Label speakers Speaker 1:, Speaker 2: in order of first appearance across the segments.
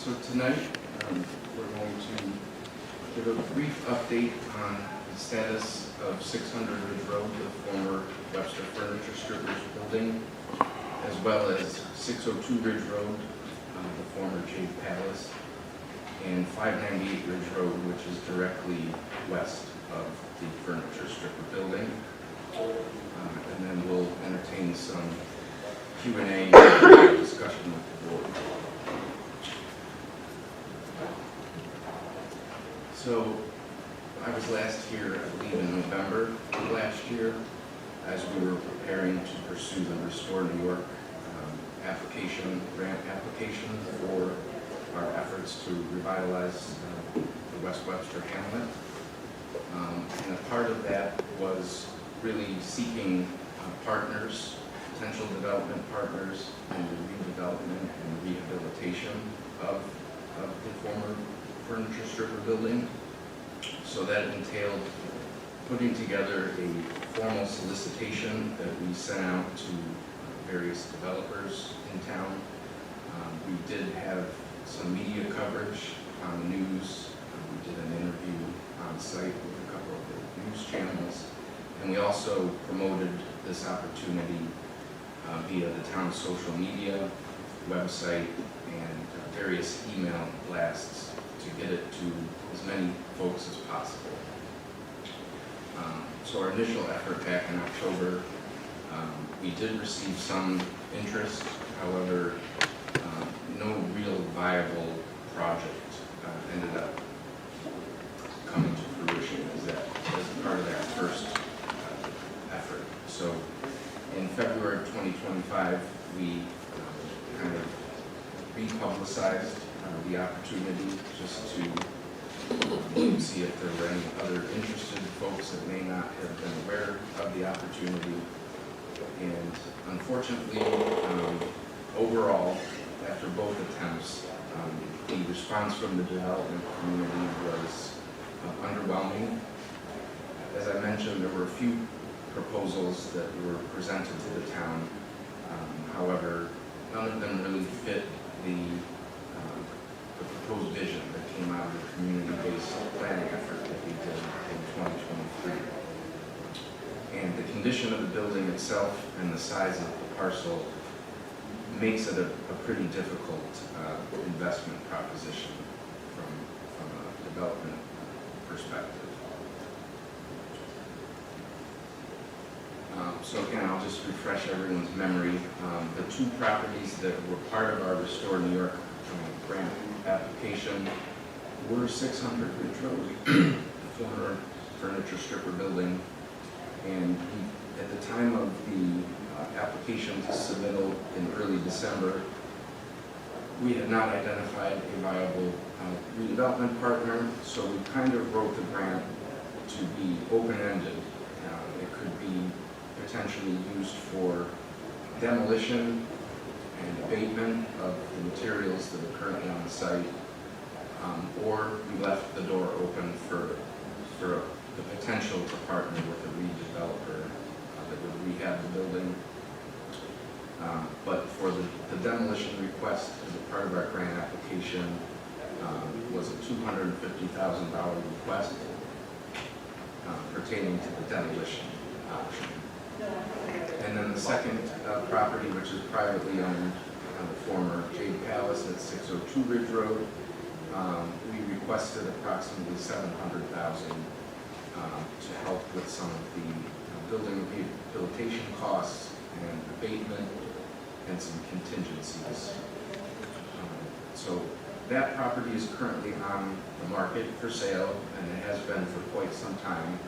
Speaker 1: So tonight, we're going to give a brief update on the status of 600 Ridge Road, the former Webster Furniture Strippers building, as well as 602 Ridge Road, the former Jade Palace, and 598 Ridge Road, which is directly west of the Furniture Stripper building. And then we'll entertain some Q&A discussion with the board. So I was last here, I believe, in November of last year, as we were preparing to pursue the Restore New York grant application for our efforts to revitalize the West Webster hamlet. And a part of that was really seeking partners, potential development partners in the redevelopment and rehabilitation of the former Furniture Stripper building. So that entailed putting together a formal solicitation that we sent out to various developers in town. We did have some media coverage on the news. We did an interview on site with a couple of the news channels. And we also promoted this opportunity via the town's social media, website, and various email blasts to get it to as many folks as possible. So our initial effort back in October, we did receive some interest. However, no real viable project ended up coming to fruition as part of that first effort. So in February of 2025, we kind of republicized the opportunity just to see if there were any other interested folks that may not have been aware of the opportunity. And unfortunately, overall, after both attempts, the response from the development community was underwhelming. As I mentioned, there were a few proposals that were presented to the town. However, none of them really fit the proposed vision that came out of the community-based planning effort that we did in 2023. And the condition of the building itself and the size of the parcel makes it a pretty difficult investment proposition from a development perspective. So again, I'll just refresh everyone's memory. The two properties that were part of our Restore New York grant application were 600 Ridge Road, the former Furniture Stripper building, and at the time of the application to submittal in early December, we had not identified a viable redevelopment partner, so we kind of wrote the grant to be open-ended. It could be potentially used for demolition and abatement of the materials that are currently on the site, or we left the door open for the potential to partner with a redeveloper that would rehab the building. But for the demolition request as a part of our grant application was a $250,000 request pertaining to the demolition option. And then the second property, which is privately owned, the former Jade Palace at 602 Ridge Road, we requested approximately $700,000 to help with some of the building rehabilitation costs and abatement and some contingencies. So that property is currently on the market for sale, and it has been for quite some time.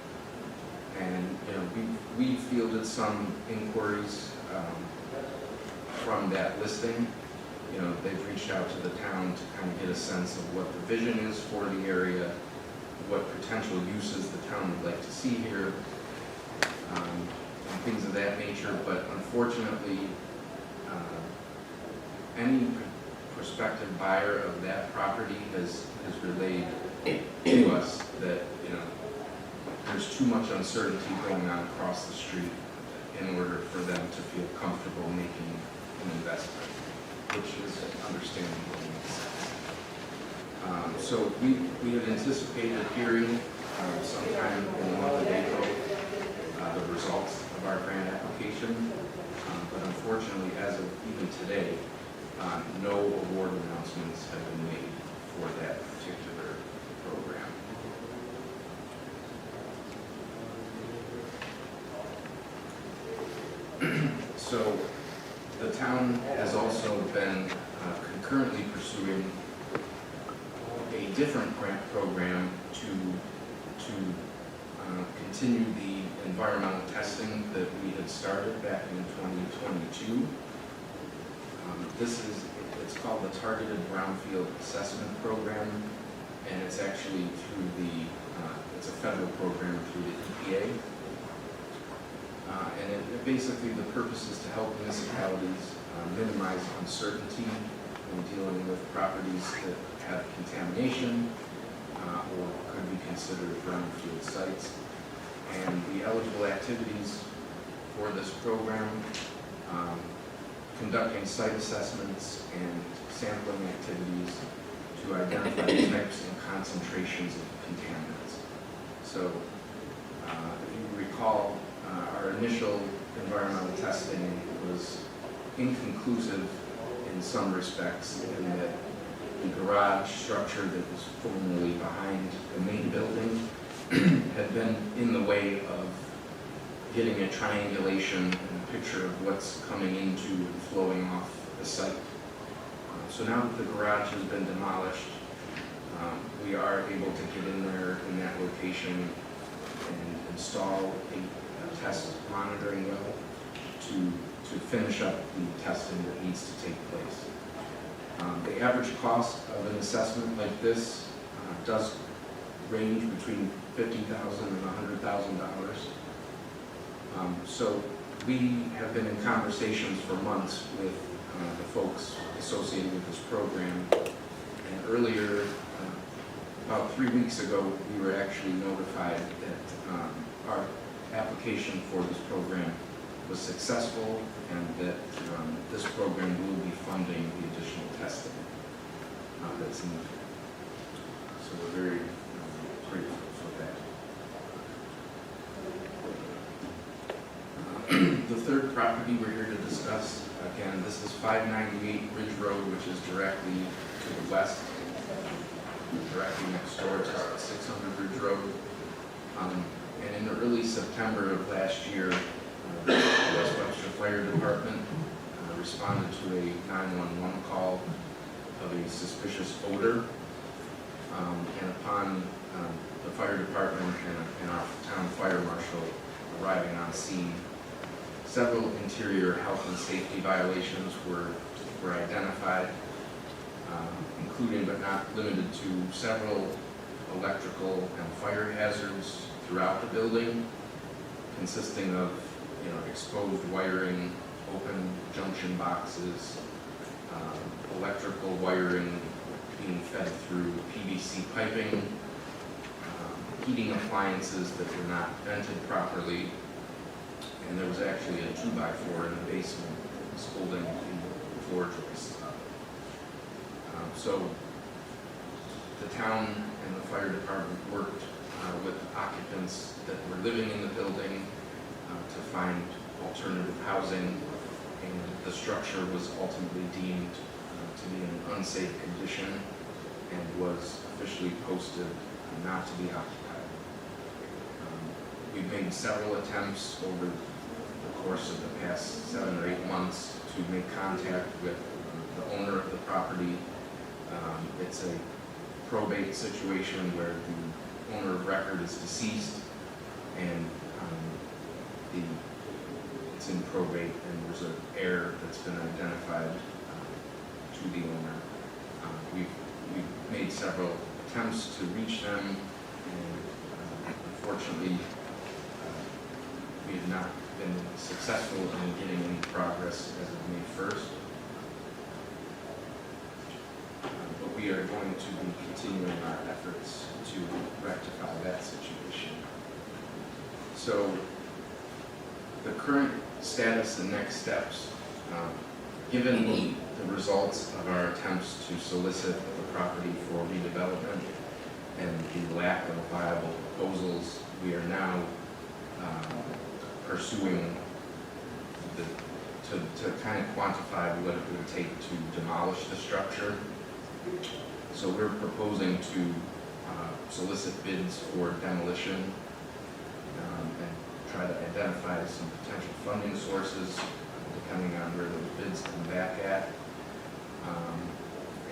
Speaker 1: And we fielded some inquiries from that listing. They've reached out to the town to kind of get a sense of what the vision is for the area, what potential uses the town would like to see here, and things of that nature. But unfortunately, any prospective buyer of that property has relayed to us that there's too much uncertainty going on across the street in order for them to feel comfortable making an investment, which is understandable. So we had anticipated hearing sometime in the month of April the results of our grant application, but unfortunately, as of even today, no award announcements have been made for that particular program. So the town has also been concurrently pursuing a different grant program to continue the environmental testing that we had started back in 2022. It's called the Targeted Brownfield Assessment Program, and it's actually through it's a federal program through the EPA. And basically the purpose is to help municipalities minimize uncertainty when dealing with properties that have contamination or could be considered brownfield sites. And the eligible activities for this program, conducting site assessments and sampling activities to identify the types and concentrations of contaminants. So if you recall, our initial environmental testing was inconclusive in some respects, in that the garage structure that was formerly behind the main building had been in the way of getting a triangulation and a picture of what's coming into and flowing off the site. So now that the garage has been demolished, we are able to get in there in that location and install a test monitoring well to finish up the testing that needs to take place. The average cost of an assessment like this does range between $50,000 and $100,000. So we have been in conversations for months with the folks associated with this program. And earlier, about 3 weeks ago, we were actually notified that our application for this program was successful and that this program will be funding the additional testing that's needed. So we're very grateful for that. The third property we're here to discuss, again, this is 598 Ridge Road, which is directly to the west, directly next door to 600 Ridge Road. And in early September of last year, the Webster Fire Department responded to a 911 call of a suspicious odor. And upon the fire department and our town fire marshal arriving on scene, several interior health and safety violations were identified, including but not limited to several electrical and fire hazards throughout the building, consisting of exposed wiring, open junction boxes, electrical wiring being fed through PVC piping, heating appliances that were not vented properly, and there was actually a 2x4 in the basement that was holding the floor joists. So the town and the fire department worked with occupants that were living in the building to find alternative housing, and the structure was ultimately deemed to be in an unsafe condition and was officially posted not to be occupied. We've made several attempts over the course of the past 7 or 8 months to make contact with the owner of the property. It's a probate situation where the owner of record is deceased, and it's in probate, and there's an heir that's been identified to the owner. We've made several attempts to reach them, and unfortunately, we have not been successful in getting any progress as of May 1st. But we are going to be continuing our efforts to rectify that situation. So the current status and next steps, given the results of our attempts to solicit the property for redevelopment and the lack of viable proposals, we are now pursuing to kind of quantify what it would take to demolish the structure. So we're proposing to solicit bids for demolition and try to identify some potential funding sources depending on where those bids come back at.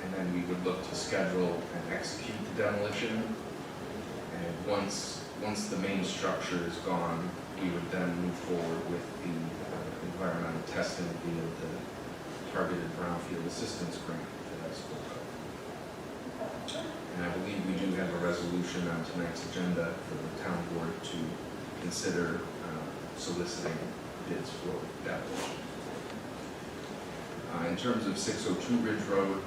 Speaker 1: And then we would look to schedule and execute the demolition. And once the main structure is gone, we would then move forward with the environmental testing via the targeted brownfield assistance grant that I spoke of. And I believe we do have a resolution on tonight's agenda for the town board to consider soliciting bids for demolition. In terms of 602 Ridge Road,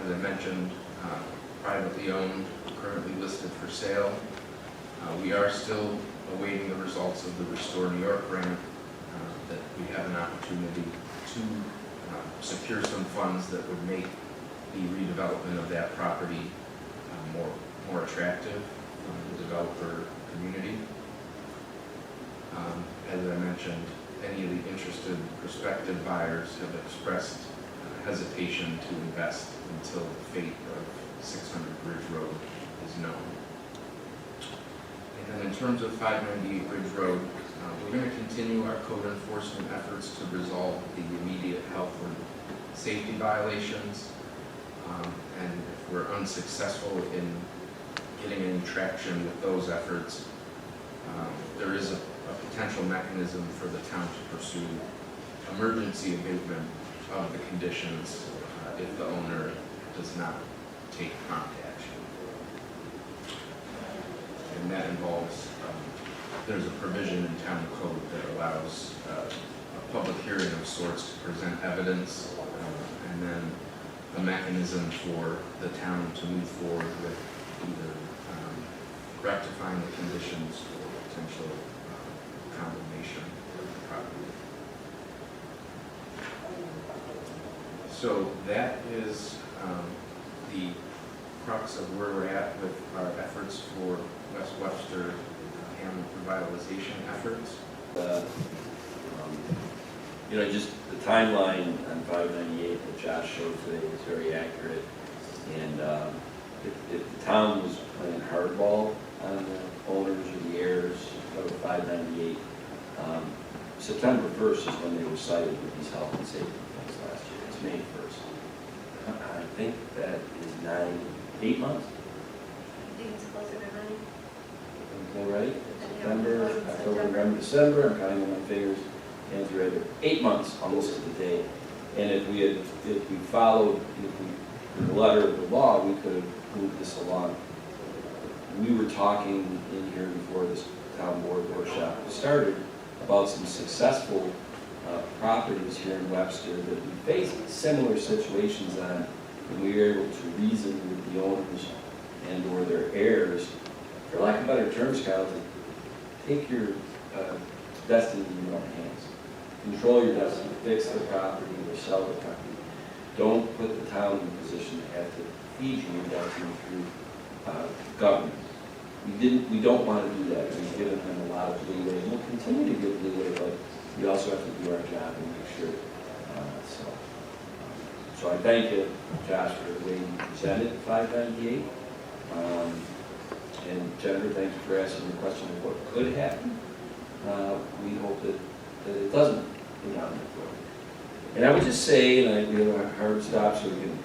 Speaker 1: as I mentioned, privately owned, currently listed for sale. We are still awaiting the results of the Restore New York grant that we have an opportunity to secure some funds that would make the redevelopment of that property more attractive from the developer community. As I mentioned, any of the interested prospective buyers have expressed hesitation to invest until the fate of 600 Ridge Road is known. And then in terms of 598 Ridge Road, we're going to continue our code enforcement efforts to resolve the immediate health and safety violations. And if we're unsuccessful in getting any traction with those efforts, there is a potential mechanism for the town to pursue emergency abatement of the conditions if the owner does not take prompt action. And that involves, there's a provision in town code that allows a public hearing of sorts to present evidence, and then a mechanism for the town to move forward with either rectifying the conditions or potential condemnation of the property. So that is the crux of where we're at with our efforts for West Webster Hamlet revitalization efforts.
Speaker 2: Just the timeline on 598 that Josh showed today is very accurate. And if the town was playing hardball on the owners or the heirs of 598, September 1st is when they were cited with these health and safety things last year. It's May 1st. I think that is 8 months.
Speaker 3: I think it's closer to 9.
Speaker 2: Is that right? September, October, November, December. I'm counting on my fingers. Hands are right there. 8 months, almost to the day. And if we followed the letter of the law, we could have moved this along. We were talking in here before this town board workshop started about some successful properties here in Webster that we faced similar situations on, and we were able to reason with the owners and or their heirs, for lack of better terms, Kyle, to take your destiny in your own hands. Control your destiny, fix the property or sell the property. Don't put the town in a position to have to feed you your destiny through government. We don't want to do that. We've given them a lot of leeway, and we'll continue to give leeway, but we also have to do our job and make sure. So I thank you, Josh, for the way you presented 598. And Jennifer, thanks for asking the question of what could happen. We hope that it doesn't go down that road. And I would just say, and we have a hard stop so we can.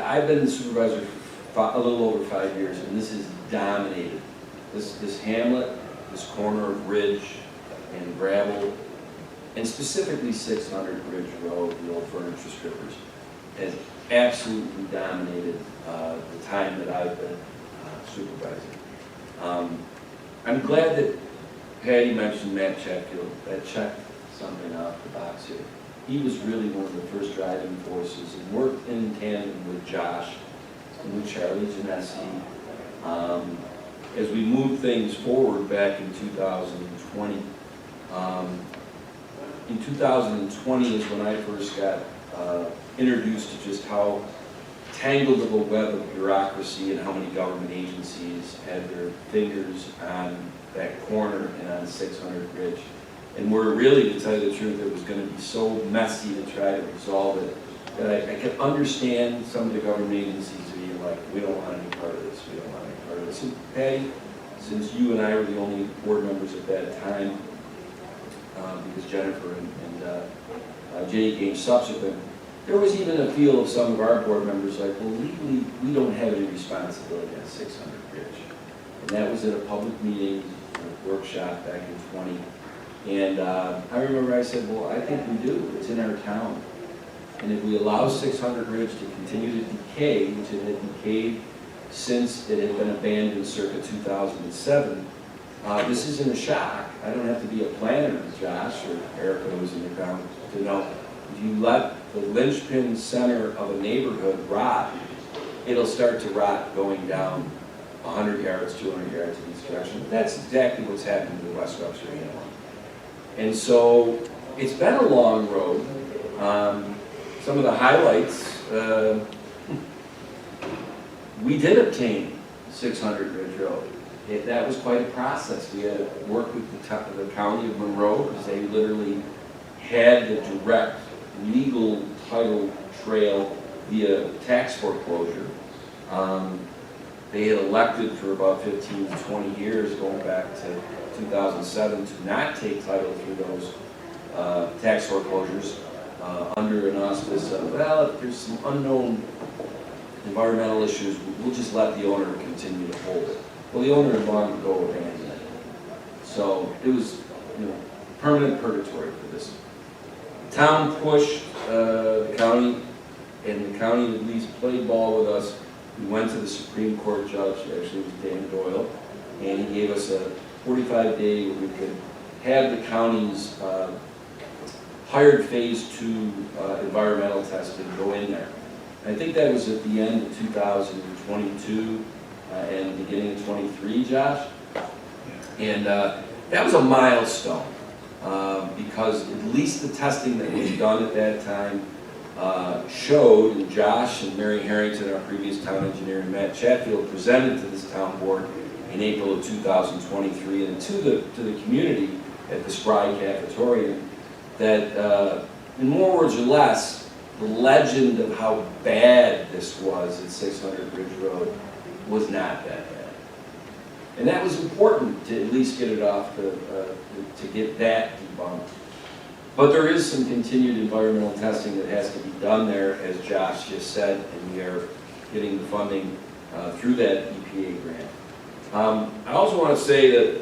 Speaker 2: I've been the supervisor for a little over 5 years, and this is dominated. This hamlet, this corner of Ridge and Gravel, and specifically 600 Ridge Road, the old furniture strippers, has absolutely dominated the time that I've been supervisor. I'm glad that Patty mentioned Matt Chatfield. That checked something off the box here. He was really one of the first driving forces and worked in tandem with Josh and with Charlie Genesi as we moved things forward back in 2020. In 2020 is when I first got introduced to just how tangled of a web of bureaucracy and how many government agencies had their fingers on that corner and on 600 Ridge. And we're really, to tell you the truth, it was going to be so messy to try to resolve it that I could understand some of the government agencies being like, we don't want any part of this, we don't want any part of this. And Patty, since you and I were the only board members at that time, because Jennifer and Jenny came subsequent, there was even a feel of some of our board members like, well, legally, we don't have any responsibility on 600 Ridge. And that was at a public meeting, a workshop back in 20. And I remember I said, well, I think we do. It's in our town. And if we allow 600 Ridge to continue to decay, which it had decayed since it had been abandoned circa 2007, this isn't a shock. I don't have to be a planner, Josh or Erica, who's in the town, to know if you let the linchpin center of a neighborhood rot, it'll start to rot going down 100 yards, 200 yards in each direction. That's exactly what's happened to the West Webster Animal. And so it's been a long road. Some of the highlights, we did obtain 600 Ridge Road. That was quite a process. We had to work with the county of Monroe because they literally had the direct legal title trail via tax foreclosure. They had elected for about 15 to 20 years, going back to 2007, to not take title through those tax foreclosures under an auspice of, well, if there's some unknown environmental issues, we'll just let the owner continue to hold it. Well, the owner had long ago abandoned it. So it was, permanent purgatory for this. The town pushed the county, and the county at least played ball with us. We went to the Supreme Court judge, actually it was Dan Doyle, and he gave us a 45-day where we could have the county's hired phase 2 environmental testing go in there. I think that was at the end of 2022 and beginning of 23, Josh. And that was a milestone because at least the testing that was done at that time showed, and Josh and Mary Harrington, our previous town engineer, and Matt Chatfield presented to this town board in April of 2023 and to the community at the Spry Cafeteria, that in more words or less, the legend of how bad this was at 600 Ridge Road was not that bad. And that was important to at least get it off, to get that debunked. But there is some continued environmental testing that has to be done there, as Josh just said, and we are getting the funding through that EPA grant. I also want to say that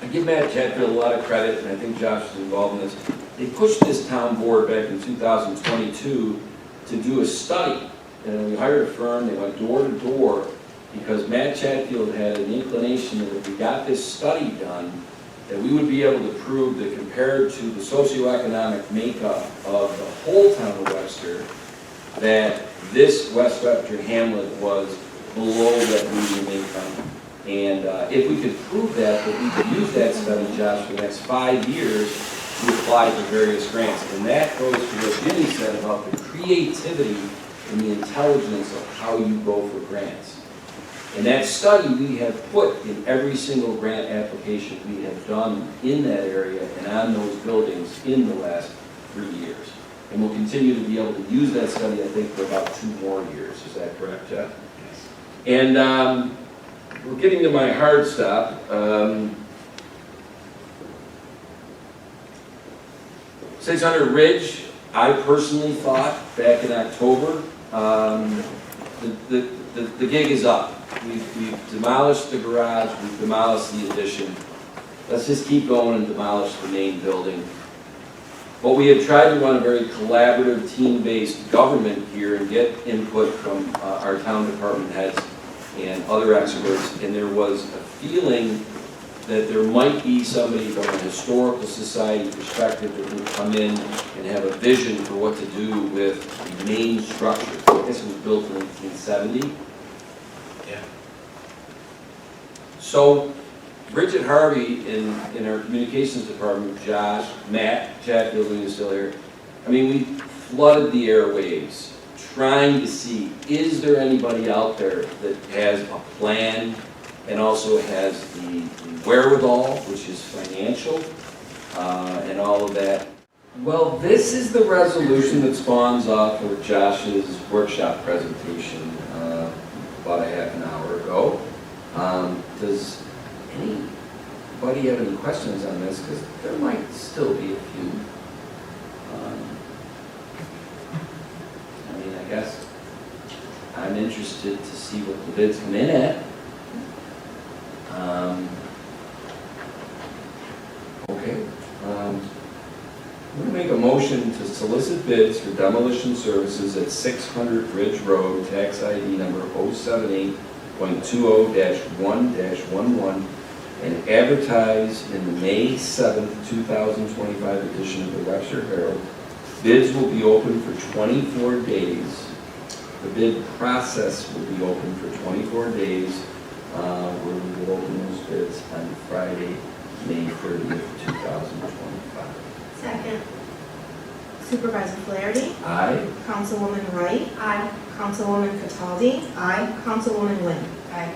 Speaker 2: I give Matt Chatfield a lot of credit, and I think Josh is involved in this. They pushed this town board back in 2022 to do a study. And we hired a firm, they went door to door, because Matt Chatfield had an inclination that if we got this study done, that we would be able to prove that compared to the socioeconomic makeup of the whole town of Webster, that this West Webster hamlet was below that median income. And if we could prove that we could use that study, Josh, for the next 5 years to apply for various grants. And that goes to what Jimmy said about the creativity and the intelligence of how you go for grants. And that study we have put in every single grant application we have done in that area and on those buildings in the last 3 years. And we'll continue to be able to use that study, I think, for about 2 more years. Is that correct, Jeff? Yes. And we're getting to my hard stop. 600 Ridge, I personally thought back in October, the gig is up. We've demolished the garage, we've demolished the addition. Let's just keep going and demolish the main building. But we have tried to run a very collaborative, team-based government here and get input from our town department heads and other experts, and there was a feeling that there might be somebody from a historical society perspective that would come in and have a vision for what to do with the main structure. This was built in 1870.
Speaker 1: Yeah.
Speaker 2: So Bridget Harvey in our communications department, Josh, Matt Chatfield, who is still here. I mean, we flooded the airwaves trying to see, is there anybody out there that has a plan and also has the wherewithal, which is financial, and all of that. Well, this is the resolution that spawns off of Josh's workshop presentation about a half an hour ago. Does anybody have any questions on this? Because there might still be a few. I mean, I guess I'm interested to see what the bids come in at. Okay. I'm going to make a motion to solicit bids for demolition services at 600 Ridge Road, tax ID number 078.20-1-11, and advertise in the May 7th, 2025 edition of the Webster Herald. Bids will be open for 24 days. The bid process will be open for 24 days, where we will open those bids on Friday, May 30th, 2025.
Speaker 3: Second.
Speaker 4: Supervisor Flaherty.
Speaker 2: Aye.
Speaker 4: Councilwoman Wright.
Speaker 3: Aye.
Speaker 4: Councilwoman Cataldi.
Speaker 3: Aye.
Speaker 4: Councilwoman Wynn.
Speaker 3: Aye.